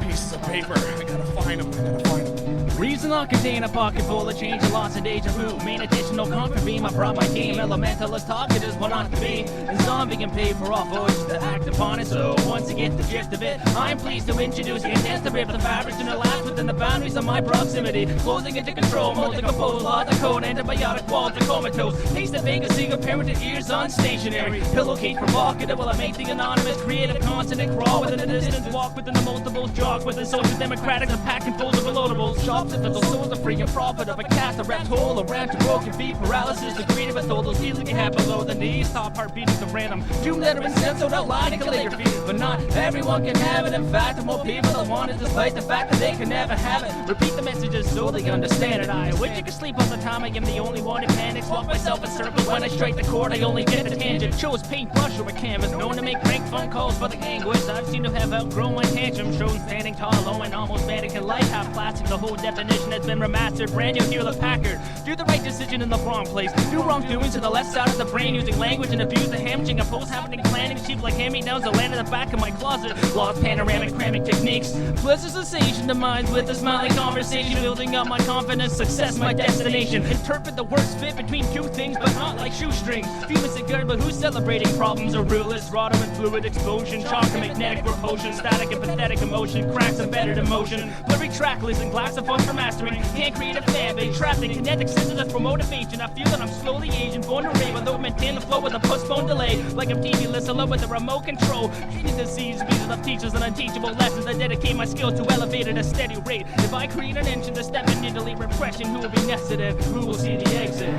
pieces of paper. I gotta find them. Reason I'll contain a pocket full of change and lots of deja vu. Main attention no comfort beam. I brought my team, elemental as talkative, one on to be. And zombie can pay for all voices to act upon it. So once you get the gist of it, I'm pleased to introduce the intent to rip the fabric and elapse within the boundaries of my proximity. Closing into control, mold to compose, law to code, antibiotic wall to comatose. Taste the vacancy, apparent to ears unstationary. Pillowcase provocative while I make the anonymous creative consonant crawl within the distance, walk within the multiples, jog within social democratic, the pack composed of reloadables. Shops if the souls are free and profit of a cast, a wrapped hole around to broken feet, paralysis, the greed of a soul, those easily have below the knees, top heart beatings of random. Doom letter and stenciled out line in calligraphy, but not everyone can have it. In fact, more people that want it, despite the fact that they can never have it. Repeat the messages so they understand it. I wish you could sleep all the time. I am the only one who panics. Walk myself in circles when I strike the chord. I only get a tangent. Chose paintbrush over canvas, known to make prank phone calls for the anguish. I've seen to have outgrown my tantrum. Shown standing tall, low, and almost Vatican life. Half plastic, the whole definition has been remastered. Brand new Hewlett Packard. Do the right decision in the wrong place. Do wrongdoings to the left side of the brain, using language and abuse the hamstring. Oppose happening, planning, cheap like hand-me-downs that land in the back of my closet. Lost panoramic cramming techniques. Pleasant sensation to minds with a smiling conversation. Building up my confidence, success my destination. Interpret the worst fit between two things, but not like shoestrings. Humans are good, but who's celebrating problems are realists? Rotto and fluid explosion, shock and magnetic repulsion, static and pathetic emotion, cracks embedded emotion, blurry track list and glass of fun for mastering. Can't create a fan base, trapped in kinetic systems for motivation. I feel that I'm slowly aging, born to rave, although maintain the flow with a postponed delay. Like I'm TV-less, alone with a remote control. Treating disease, reasons of teachers and unteachable lessons. I dedicate my skills to elevate at a steady rate. If I create an engine to step in Italy repression, who will be nested in? Who will see the exit?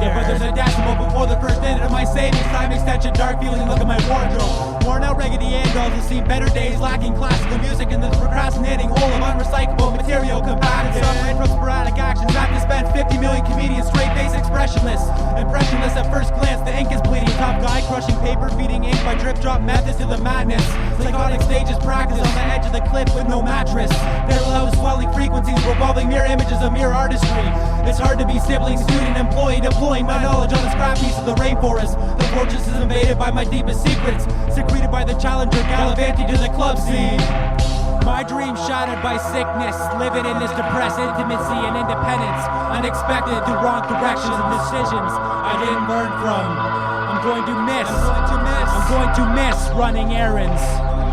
But there's a decimal before the first minute of my savings. Time extension, dark feeling, look at my wardrobe. Worn out raggedy angles have seen better days, lacking classical music in this procrastinating hole of unrecyclable material compatible. Suffering from sporadic actions, I've spent 50 million comedians straight face expressionless. Impressionless at first glance, the ink is bleeding. Top guy crushing paper, feeding ink by drip drop methods to the madness. Psychotic stages practice on the edge of the cliff with no mattress. Parallel swelling frequencies, revolving mirror images of mere artistry. It's hard to be sibling, student, employee, deploying my knowledge on the scrap piece of the rainforest. The fortress is invaded by my deepest secrets, secreted by the challenger gallivanting to the club scene. My dreams shattered by sickness, living in this depressed intimacy and independence, unexpected through wrong directions and decisions I didn't learn from. I'm going to miss running errands.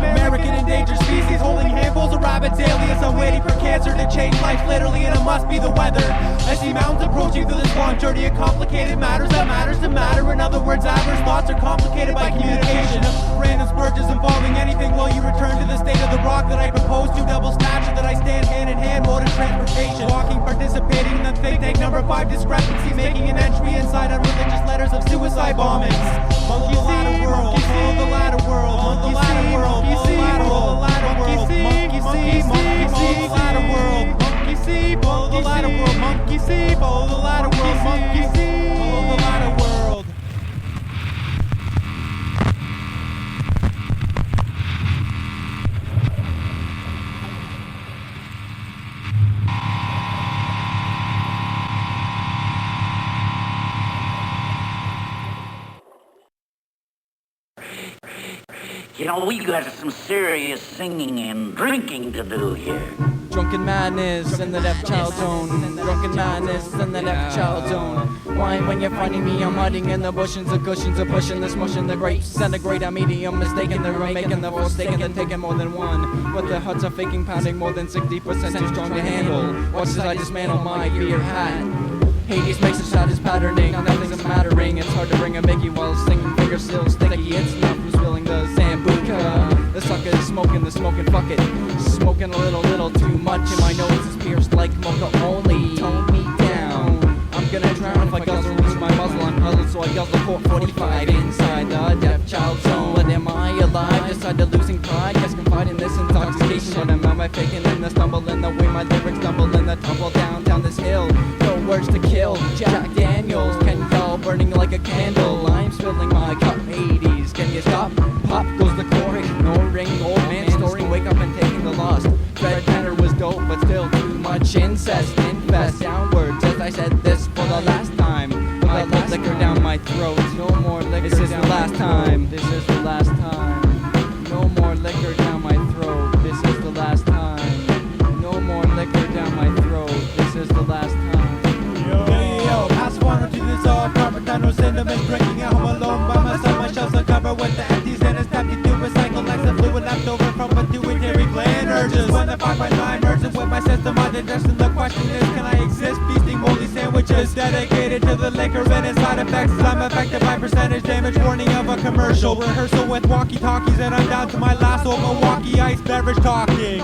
American endangered species holding handfuls of rabbits, aliens. I'm waiting for cancer to change life literally, and it must be the weather. I see mountains approaching through this long journey of complicated matters that matters to matter. In other words, average thoughts are complicated by communication. Random spurges involving anything while you return to the state of the rock that I proposed to. Double stature that I stand hand in hand, mode of transportation. Walking, participating in the think tank number 5 discrepancy, making an entry inside unreligious letters of suicide bombings. Follow the ladder world, follow the ladder world, follow the ladder world. Follow the ladder world, monkey see, follow the ladder world, monkey see, follow the ladder world, monkey see, follow the ladder world, monkey see, follow the ladder world. You know, we got some serious singing and drinking to do here. Drunken madness in the deaf child zone. Drunken madness in the deaf child zone. Wine when you're finding me, I'm hiding in the bushes. The cushions are pushing this motion. The grapes centigrade, I'm medium mistaken. They're making the force taken, then taking more than one. But the huts are faking, pounding more than 60% too strong to handle. Watch as I dismantle my beer hat. Hades makes a shot, his patterning, nothing's mattering. It's hard to bring a Mickey while singing finger seals sticky. It's not who's spilling the Sambuca. The suckers smoking the smoking bucket. Smoking a little too much, and my nose is pierced like mocha only. Tone me down. I'm gonna drown if I guzzle, lose my muzzle. I'm puzzled, so I guzzle Court 45 inside the deaf child zone. But am I alive? Decided losing pride. Guess confide in this intoxication. But am I faking in the stumble in the way my lyrics stumble in the tumble down this hill? No words to kill. Jack Daniels, can y'all burning like a candle? I'm spilling my cup. 80s, can you stop? Pop goes the core, ignoring old man story. Wake up and taking the lost. Fred Penner was dope, but still too much incest. Infest downwards, as I said this for the last time. I put liquor down my throat. No more liquor. This is the last time. This is the last time. No more liquor down my throat. This is the last time. No more liquor down my throat. This is the last time. Yo, pass water to the soft carpet, no sentiments, drinking at home alone by myself. My shelves are covered with the empties and it's empty to recycle like the fluid left over from pituitary gland urges. When the 5.9 merges with my system, I digest, and the question is, can I exist? Feasting moldy sandwiches dedicated to the liquor and its side effects. I'm affected by percentage damage. Warning of a commercial rehearsal with walkie-talkies, and I'm down to my last old Milwaukee ice beverage talking.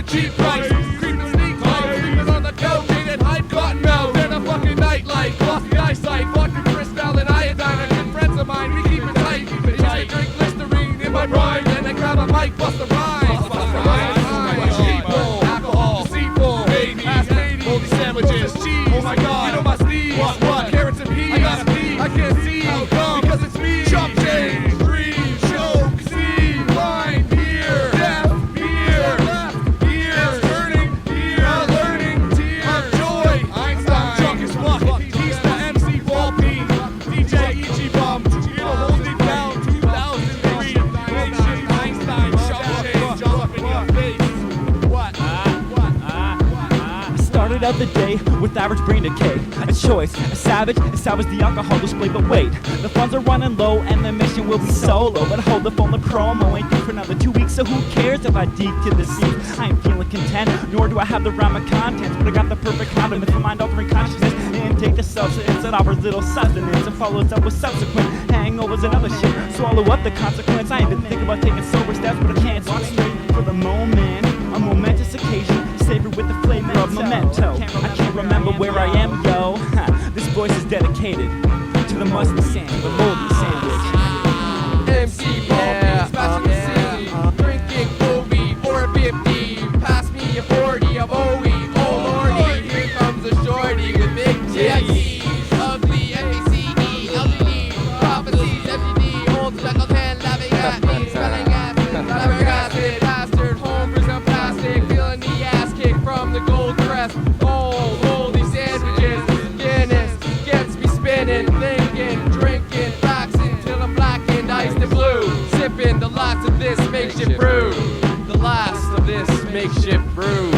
Cheap price, creeping sneak tight, sleeping on the couch, ain't hype, cotton mouth, and a fucking nightlight, glossy eyesight, vodka crystal and iodine, and good friends of mine, we keep it tight, used to drink Listerine in my prime, then I grab a mic, bust a rhyme, alcohol, deceitful, babies, moldy sandwiches, cheese, oh my god, you know my sleeves, what, carrots and peas, I got a peas, I can't see, how come, because it's me, chop change, dream, choke, see, blind, beer, deaf, beer, Ballpeen, DJ E.G. Bomb, hold it down, 2003, Makeshift Einsteins, shot change, all up in your face. What? I started out the day with average brain decay. A choice, a savage, salvage the alcohol display. But wait, the funds are running low and the mission will be solo. But hold up on the promo, ain't due for another 2 weeks. So who cares if I deep to the seat? I ain't feeling content, nor do I have the rhyme of contents. But I got the perfect condiment for mind-altering consciousness. Intake the substance that offers little sustenance and follows up with subsequent hangovers and other shit. Swallow up the consequence. I ain't been thinking about taking sober steps, but I can't walk straight for the moment. A momentous occasion, savored with the flavor of memento. I can't remember where I am, yo. This voice is dedicated to the musty sand, the moldy sandwich. MC Ballpeen, smashing the city, drinking OB or a 50. Pass me a 40 of OE, oh lordy. Here comes a shorty with big titties. Ugly, M-A-C-E, elderly, prophecies, MGD, old speckled hand, laughing at me, smelling acid, flabbergasted, bastard, home for some plastic, feeling the ass kick from the gold crest. Old, moldy sandwiches, Guinness gets me spinning, thinking, drinking, faxing till I'm blackened, iced and blue, sipping the last of this makeshift brew, the last of this makeshift brew.